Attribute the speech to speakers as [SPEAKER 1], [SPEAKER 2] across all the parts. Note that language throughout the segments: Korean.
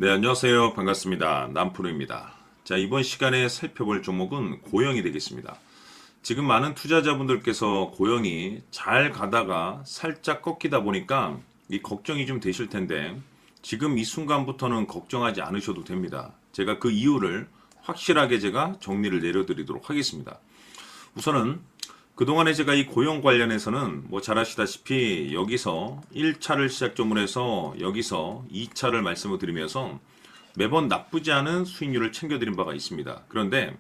[SPEAKER 1] 네, 안녕하세요. 반갑습니다. 남프로입니다. 자, 이번 시간에 살펴볼 종목은 고영이 되겠습니다. 지금 많은 투자자분들께서 고영이 잘 가다가 살짝 꺾이다 보니까 이 걱정이 좀 되실 텐데 지금 이 순간부터는 걱정하지 않으셔도 됩니다. 제가 그 이유를 확실하게 제가 정리를 내려드리도록 하겠습니다. 우선은 그동안에 제가 이 고용 관련해서는 뭐 잘 아시다시피 여기서 1차를 시작점으로 해서 여기서 2차를 말씀을 드리면서 매번 나쁘지 않은 수익률을 챙겨드린 바가 있습니다. 그런데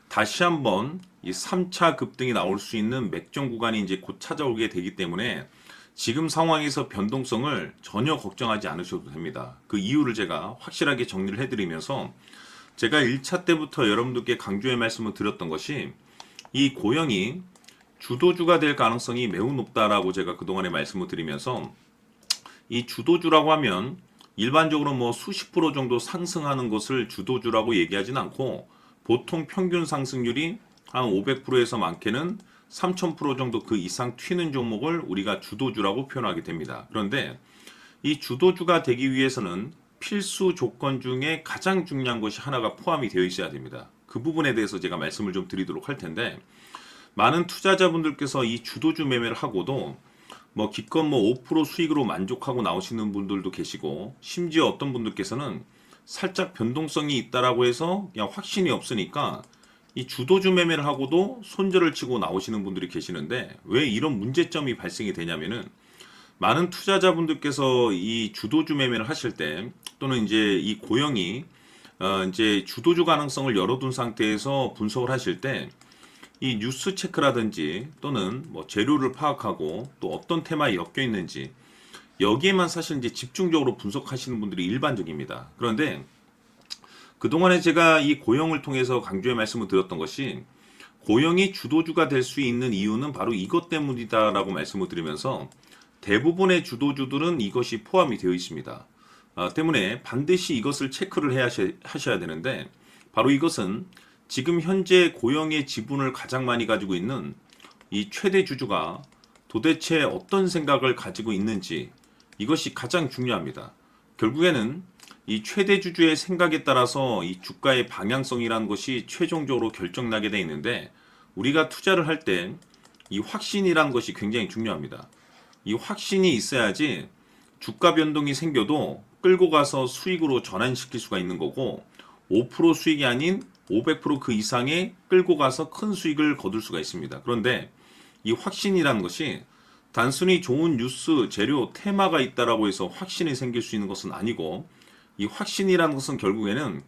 [SPEAKER 1] 다시 한번 이 3차 급등이 나올 수 있는 맥점 구간이 이제 곧 찾아오게 되기 때문에 지금 상황에서 변동성을 전혀 걱정하지 않으셔도 됩니다. 그 이유를 제가 확실하게 정리를 해드리면서 제가 1차 때부터 여러분들께 강조의 말씀을 드렸던 것이 이 고영이 주도주가 될 가능성이 매우 높다라고 제가 그동안에 말씀을 드리면서 이 주도주라고 하면 일반적으로 뭐 수십 프로 정도 상승하는 것을 주도주라고 얘기하진 않고 보통 평균 상승률이 한 500%에서 많게는 3000% 정도 그 이상 튀는 종목을 우리가 주도주라고 표현하게 됩니다. 그런데 이 주도주가 되기 위해서는 필수 조건 중에 가장 중요한 것이 하나가 포함이 되어 있어야 됩니다. 그 부분에 대해서 제가 말씀을 좀 드리도록 할 텐데 많은 투자자분들께서 이 주도주 매매를 하고도 뭐 기껏 뭐 5% 수익으로 만족하고 나오시는 분들도 계시고 심지어 어떤 분들께서는 살짝 변동성이 있다라고 해서 그냥 확신이 없으니까 이 주도주 매매를 하고도 손절을 치고 나오시는 분들이 계시는데 왜 이런 문제점이 발생이 되냐면은 많은 투자자분들께서 이 주도주 매매를 하실 때 또는 이제 이 고영이 이제 주도주 가능성을 열어둔 상태에서 분석을 하실 때 이 뉴스 체크라든지 또는 뭐 재료를 파악하고 또 어떤 테마에 엮여 있는지 여기에만 사실 이제 집중적으로 분석하시는 분들이 일반적입니다. 그런데 그동안에 제가 이 고영을 통해서 강조의 말씀을 드렸던 것이 고영이 주도주가 될 수 있는 이유는 바로 이것 때문이다라고 말씀을 드리면서 대부분의 주도주들은 이것이 포함이 되어 있습니다. 때문에 반드시 이것을 체크를 하셔야 되는데 바로 이것은 지금 현재 고영의 지분을 가장 많이 가지고 있는 이 최대 주주가 도대체 어떤 생각을 가지고 있는지 이것이 가장 중요합니다. 결국에는 이 최대 주주의 생각에 따라서 이 주가의 방향성이라는 것이 최종적으로 결정나게 돼 있는데 우리가 투자를 할 때 이 확신이라는 것이 굉장히 중요합니다. 이 확신이 있어야지 주가 변동이 생겨도 끌고 가서 수익으로 전환시킬 수가 있는 거고 5% 수익이 아닌 500%그 이상의 끌고 가서 큰 수익을 거둘 수가 있습니다. 그런데 이 확신이라는 것이 단순히 좋은 뉴스, 재료, 테마가 있다라고 해서 확신이 생길 수 있는 것은 아니고 이 확신이라는 것은 결국에는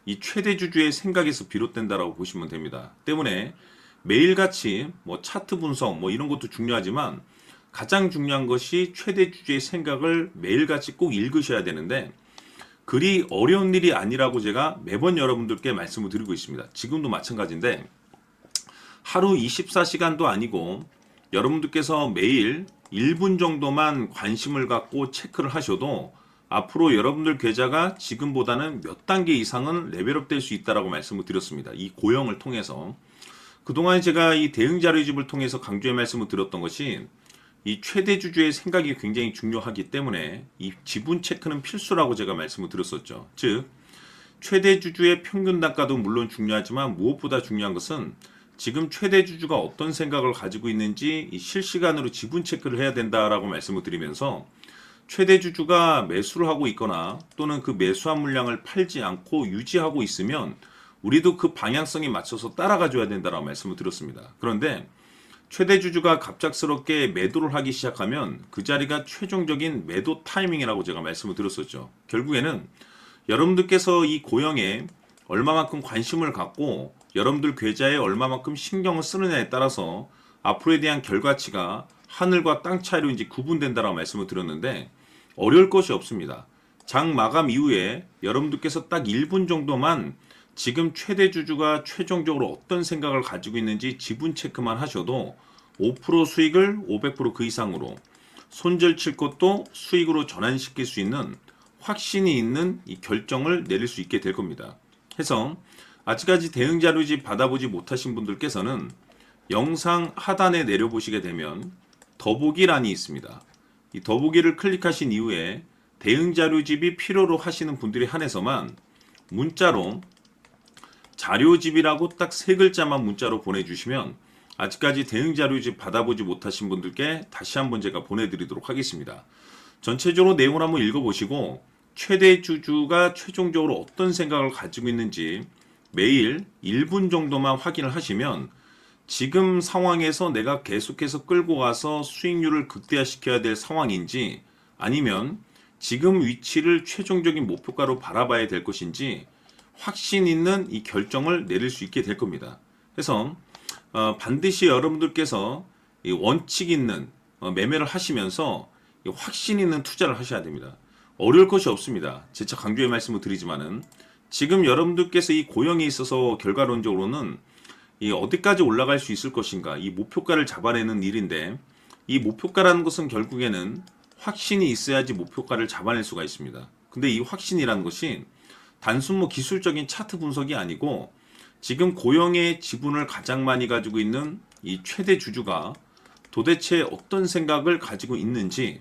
[SPEAKER 1] 이 최대 주주의 생각에서 비롯된다라고 보시면 됩니다. 때문에 매일같이 뭐 차트 분석 뭐 이런 것도 중요하지만 가장 중요한 것이 최대 주주의 생각을 매일같이 꼭 읽으셔야 되는데 그리 어려운 일이 아니라고 제가 매번 여러분들께 말씀을 드리고 있습니다. 지금도 마찬가지인데 하루 24시간도 아니고 여러분들께서 매일 1분 정도만 관심을 갖고 체크를 하셔도 앞으로 여러분들 계좌가 지금보다는 몇 단계 이상은 레벨업 될 수 있다라고 말씀을 드렸습니다. 이 고영을 통해서 그동안 제가 이 대응 자료집을 통해서 강조의 말씀을 드렸던 것이 이 최대 주주의 생각이 굉장히 중요하기 때문에 이 지분 체크는 필수라고 제가 말씀을 드렸었죠. 즉 최대 주주의 평균 단가도 물론 중요하지만 무엇보다 중요한 것은 지금 최대 주주가 어떤 생각을 가지고 있는지 이 실시간으로 지분 체크를 해야 된다라고 말씀을 드리면서 최대 주주가 매수를 하고 있거나 또는 그 매수한 물량을 팔지 않고 유지하고 있으면 우리도 그 방향성에 맞춰서 따라가 줘야 된다라고 말씀을 드렸습니다. 그런데 최대 주주가 갑작스럽게 매도를 하기 시작하면 그 자리가 최종적인 매도 타이밍이라고 제가 말씀을 드렸었죠. 결국에는 여러분들께서 이 고영에 얼마만큼 관심을 갖고 여러분들 계좌에 얼마만큼 신경을 쓰느냐에 따라서 앞으로에 대한 결과치가 하늘과 땅 차이로 이제 구분된다라고 말씀을 드렸는데 어려울 것이 없습니다. 장 마감 이후에 여러분들께서 딱 1분 정도만 지금 최대 주주가 최종적으로 어떤 생각을 가지고 있는지 지분 체크만 하셔도 5% 수익을 500%그 이상으로 손절 칠 것도 수익으로 전환시킬 수 있는 확신이 있는 이 결정을 내릴 수 있게 될 겁니다. 해서 아직까지 대응 자료집 받아보지 못하신 분들께서는 영상 하단에 내려보시게 되면 더보기란이 있습니다. 이 더보기를 클릭하신 이후에 대응 자료집이 필요로 하시는 분들에 한해서만 문자로 자료집이라고 딱 세 글자만 문자로 보내주시면 아직까지 대응 자료집 받아보지 못하신 분들께 다시 한번 제가 보내드리도록 하겠습니다. 전체적으로 내용을 한번 읽어보시고 최대 주주가 최종적으로 어떤 생각을 가지고 있는지 매일 1분 정도만 확인을 하시면 지금 상황에서 내가 계속해서 끌고 가서 수익률을 극대화시켜야 될 상황인지 아니면 지금 위치를 최종적인 목표가로 바라봐야 될 것인지 확신 있는 이 결정을 내릴 수 있게 될 겁니다. 그래서 반드시 여러분들께서 이 원칙 있는 매매를 하시면서 확신 있는 투자를 하셔야 됩니다. 어려울 것이 없습니다. 재차 강조의 말씀을 드리지만은 지금 여러분들께서 이 고영에 있어서 결과론적으로는 이 어디까지 올라갈 수 있을 것인가 이 목표가를 잡아내는 일인데 이 목표가라는 것은 결국에는 확신이 있어야지 목표가를 잡아낼 수가 있습니다. 근데 이 확신이라는 것이 단순 기술적인 차트 분석이 아니고 지금 고영의 지분을 가장 많이 가지고 있는 이 최대 주주가 도대체 어떤 생각을 가지고 있는지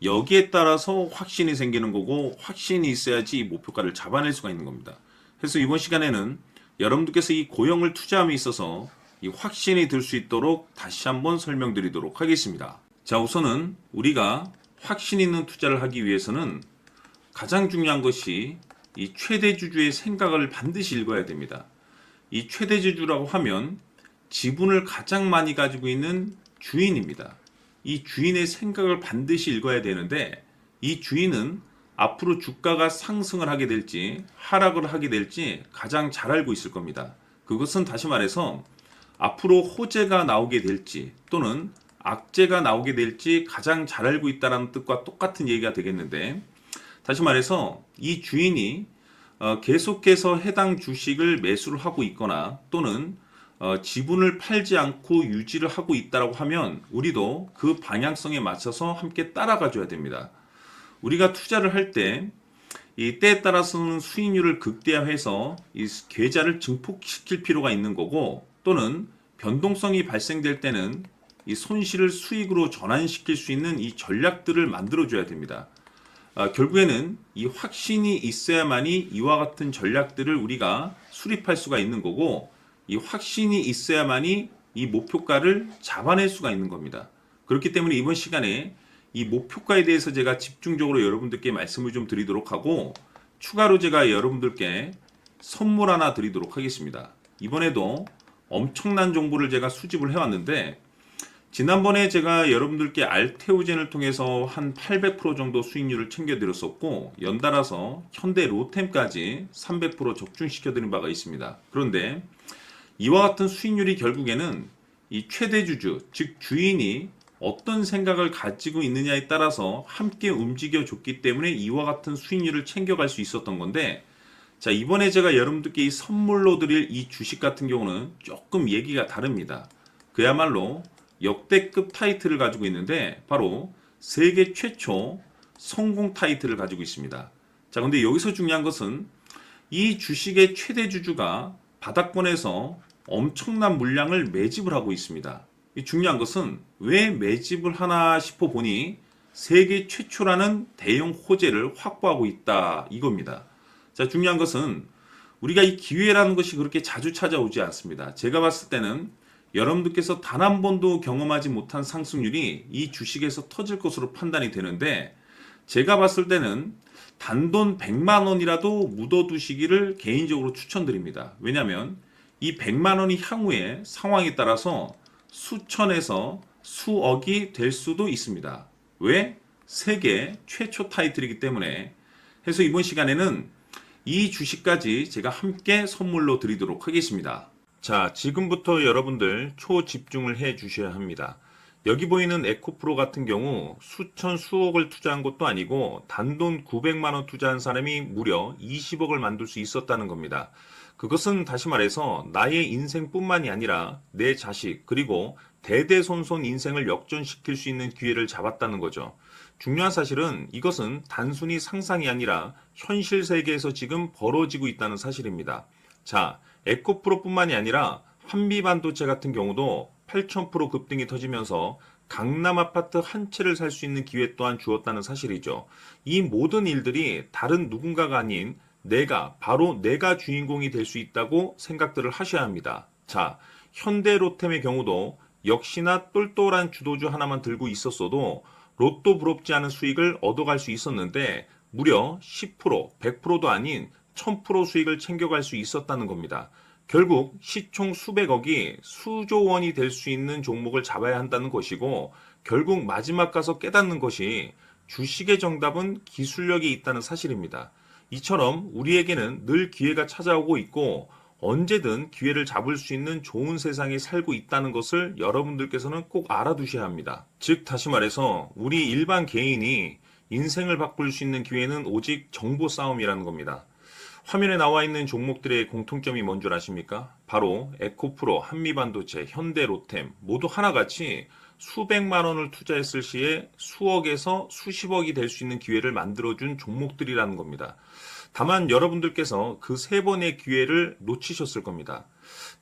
[SPEAKER 1] 여기에 따라서 확신이 생기는 거고 확신이 있어야지 이 목표가를 잡아낼 수가 있는 겁니다. 그래서 이번 시간에는 여러분들께서 이 고영을 투자함에 있어서 이 확신이 들 수 있도록 다시 한번 설명드리도록 하겠습니다. 자, 우선은 우리가 확신 있는 투자를 하기 위해서는 가장 중요한 것이 이 최대 주주의 생각을 반드시 읽어야 됩니다. 이 최대 주주라고 하면 지분을 가장 많이 가지고 있는 주인입니다. 이 주인의 생각을 반드시 읽어야 되는데 이 주인은 앞으로 주가가 상승을 하게 될지 하락을 하게 될지 가장 잘 알고 있을 겁니다. 그것은 다시 말해서 앞으로 호재가 나오게 될지 또는 악재가 나오게 될지 가장 잘 알고 있다는 뜻과 똑같은 얘기가 되겠는데 다시 말해서 이 주인이 계속해서 해당 주식을 매수를 하고 있거나 또는 지분을 팔지 않고 유지를 하고 있다고 하면 우리도 그 방향성에 맞춰서 함께 따라가 줘야 됩니다. 우리가 투자를 할 때 이 때에 따라서는 수익률을 극대화해서 이 계좌를 증폭시킬 필요가 있는 거고 또는 변동성이 발생될 때는 이 손실을 수익으로 전환시킬 수 있는 이 전략들을 만들어 줘야 됩니다. 결국에는 이 확신이 있어야만이 이와 같은 전략들을 우리가 수립할 수가 있는 거고 이 확신이 있어야만이 이 목표가를 잡아낼 수가 있는 겁니다. 그렇기 때문에 이번 시간에 이 목표가에 대해서 제가 집중적으로 여러분들께 말씀을 좀 드리도록 하고 추가로 제가 여러분들께 선물 하나 드리도록 하겠습니다. 이번에도 엄청난 정보를 제가 수집을 해왔는데 지난번에 제가 여러분들께 알테오젠을 통해서 한 800% 정도 수익률을 챙겨드렸었고 연달아서 현대 로템까지 300% 적중시켜드린 바가 있습니다. 그런데 이와 같은 수익률이 결국에는 이 최대 주주, 즉 주인이 어떤 생각을 가지고 있느냐에 따라서 함께 움직여 줬기 때문에 이와 같은 수익률을 챙겨갈 수 있었던 건데 자, 이번에 제가 여러분들께 이 선물로 드릴 이 주식 같은 경우는 조금 얘기가 다릅니다. 그야말로 역대급 타이틀을 가지고 있는데 바로 세계 최초 성공 타이틀을 가지고 있습니다. 자, 근데 여기서 중요한 것은 이 주식의 최대 주주가 바닥권에서 엄청난 물량을 매집을 하고 있습니다. 이 중요한 것은 왜 매집을 하나 싶어 보니 세계 최초라는 대형 호재를 확보하고 있다 이겁니다. 자, 중요한 것은 우리가 이 기회라는 것이 그렇게 자주 찾아오지 않습니다. 제가 봤을 때는 여러분들께서 단 한 번도 경험하지 못한 상승률이 이 주식에서 터질 것으로 판단이 되는데 제가 봤을 때는 단돈 100만 원이라도 묻어두시기를 개인적으로 추천드립니다. 왜냐하면 이 100만 원이 향후에 상황에 따라서 수천에서 수억이 될 수도 있습니다. 왜? 세계 최초 타이틀이기 때문에. 해서 이번 시간에는 이 주식까지 제가 함께 선물로 드리도록 하겠습니다. 자, 지금부터 여러분들 초집중을 해 주셔야 합니다. 여기 보이는 에코프로 같은 경우 수천 수억을 투자한 것도 아니고 단돈 900만 원 투자한 사람이 무려 20억을 만들 수 있었다는 겁니다. 그것은 다시 말해서 나의 인생뿐만이 아니라 내 자식 그리고 대대손손 인생을 역전시킬 수 있는 기회를 잡았다는 거죠. 중요한 사실은 이것은 단순히 상상이 아니라 현실 세계에서 지금 벌어지고 있다는 사실입니다. 자, 에코프로뿐만이 아니라 한미반도체 같은 경우도 8000% 급등이 터지면서 강남 아파트 한 채를 살 수 있는 기회 또한 주었다는 사실이죠. 이 모든 일들이 다른 누군가가 아닌 바로 내가 주인공이 될 수 있다고 생각들을 하셔야 합니다. 자, 현대로템의 경우도 역시나 똘똘한 주도주 하나만 들고 있었어도 로또 부럽지 않은 수익을 얻어갈 수 있었는데 무려 10%, 100%도 아닌 1000% 수익을 챙겨갈 수 있었다는 겁니다. 결국 시총 수백억이 수조 원이 될 수 있는 종목을 잡아야 한다는 것이고 결국 마지막 가서 깨닫는 것이 주식의 정답은 기술력이 있다는 사실입니다. 이처럼 우리에게는 늘 기회가 찾아오고 있고 언제든 기회를 잡을 수 있는 좋은 세상에 살고 있다는 것을 여러분들께서는 꼭 알아두셔야 합니다. 즉 다시 말해서 우리 일반 개인이 인생을 바꿀 수 있는 기회는 오직 정보 싸움이라는 겁니다. 화면에 나와 있는 종목들의 공통점이 뭔 줄 아십니까? 바로 에코프로, 한미반도체, 현대로템 모두 하나같이 수백만 원을 투자했을 시에 수억에서 수십억이 될 수 있는 기회를 만들어준 종목들이라는 겁니다. 다만 여러분들께서 그 세 번의 기회를 놓치셨을 겁니다.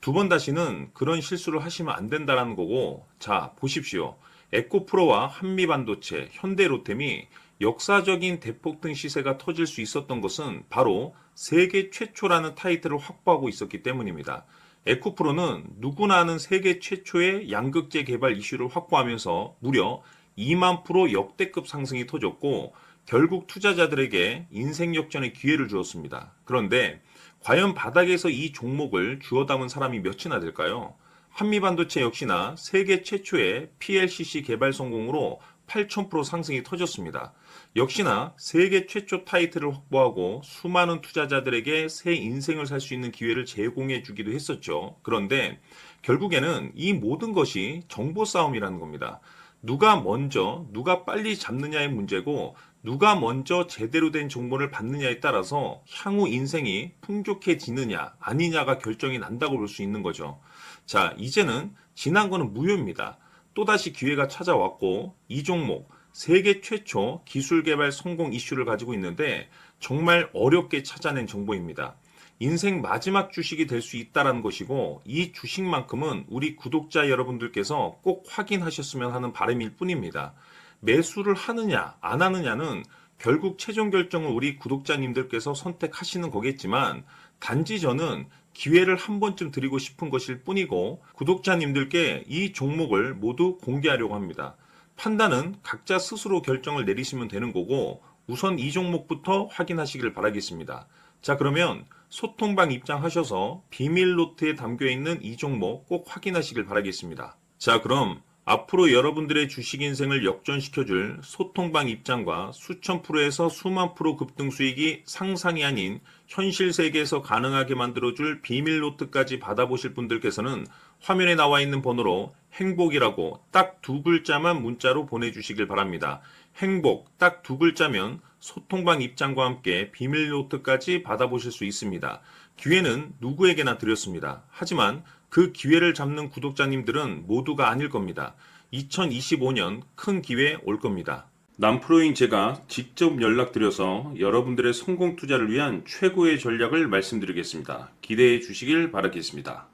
[SPEAKER 1] 두 번 다시는 그런 실수를 하시면 안 된다는 거고, 자, 보십시오. 에코프로와 한미반도체, 현대로템이 역사적인 대폭등 시세가 터질 수 있었던 것은 바로 세계 최초라는 타이틀을 확보하고 있었기 때문입니다. 에코프로는 누구나 아는 세계 최초의 양극재 개발 이슈를 확보하면서 무려 2만 프로 역대급 상승이 터졌고 결국 투자자들에게 인생 역전의 기회를 주었습니다. 그런데 과연 바닥에서 이 종목을 주워 담은 사람이 몇이나 될까요? 한미반도체 역시나 세계 최초의 PLCC 개발 성공으로 8000% 상승이 터졌습니다. 역시나 세계 최초 타이틀을 확보하고 수많은 투자자들에게 새 인생을 살 수 있는 기회를 제공해 주기도 했었죠. 그런데 결국에는 이 모든 것이 정보 싸움이라는 겁니다. 누가 먼저, 누가 빨리 잡느냐의 문제고 누가 먼저 제대로 된 정보를 받느냐에 따라서 향후 인생이 풍족해지느냐 아니냐가 결정이 난다고 볼 수 있는 거죠. 자, 이제는 지난 거는 무효입니다. 또다시 기회가 찾아왔고 이 종목 세계 최초 기술 개발 성공 이슈를 가지고 있는데 정말 어렵게 찾아낸 정보입니다. 인생 마지막 주식이 될 수 있다는 것이고 이 주식만큼은 우리 구독자 여러분들께서 꼭 확인하셨으면 하는 바람일 뿐입니다. 매수를 하느냐 안 하느냐는 결국 최종 결정을 우리 구독자님들께서 선택하시는 거겠지만 단지 저는 기회를 한 번쯤 드리고 싶은 것일 뿐이고 구독자님들께 이 종목을 모두 공개하려고 합니다. 판단은 각자 스스로 결정을 내리시면 되는 거고 우선 이 종목부터 확인하시길 바라겠습니다. 자, 그러면 소통방 입장하셔서 비밀 노트에 담겨 있는 이 종목 꼭 확인하시길 바라겠습니다. 자, 그럼 앞으로 여러분들의 주식 인생을 역전시켜줄 소통방 입장과 수천 프로에서 수만 프로 급등 수익이 상상이 아닌 현실 세계에서 가능하게 만들어줄 비밀 노트까지 받아보실 분들께서는 화면에 나와 있는 번호로 행복이라고 딱 두 글자만 문자로 보내주시길 바랍니다. 행복 딱 두 글자면 소통방 입장과 함께 비밀 노트까지 받아보실 수 있습니다. 기회는 누구에게나 드렸습니다. 하지만 그 기회를 잡는 구독자님들은 모두가 아닐 겁니다. 2025년 큰 기회 올 겁니다. 남프로인 제가 직접 연락드려서 여러분들의 성공 투자를 위한 최고의 전략을 말씀드리겠습니다. 기대해 주시길 바라겠습니다.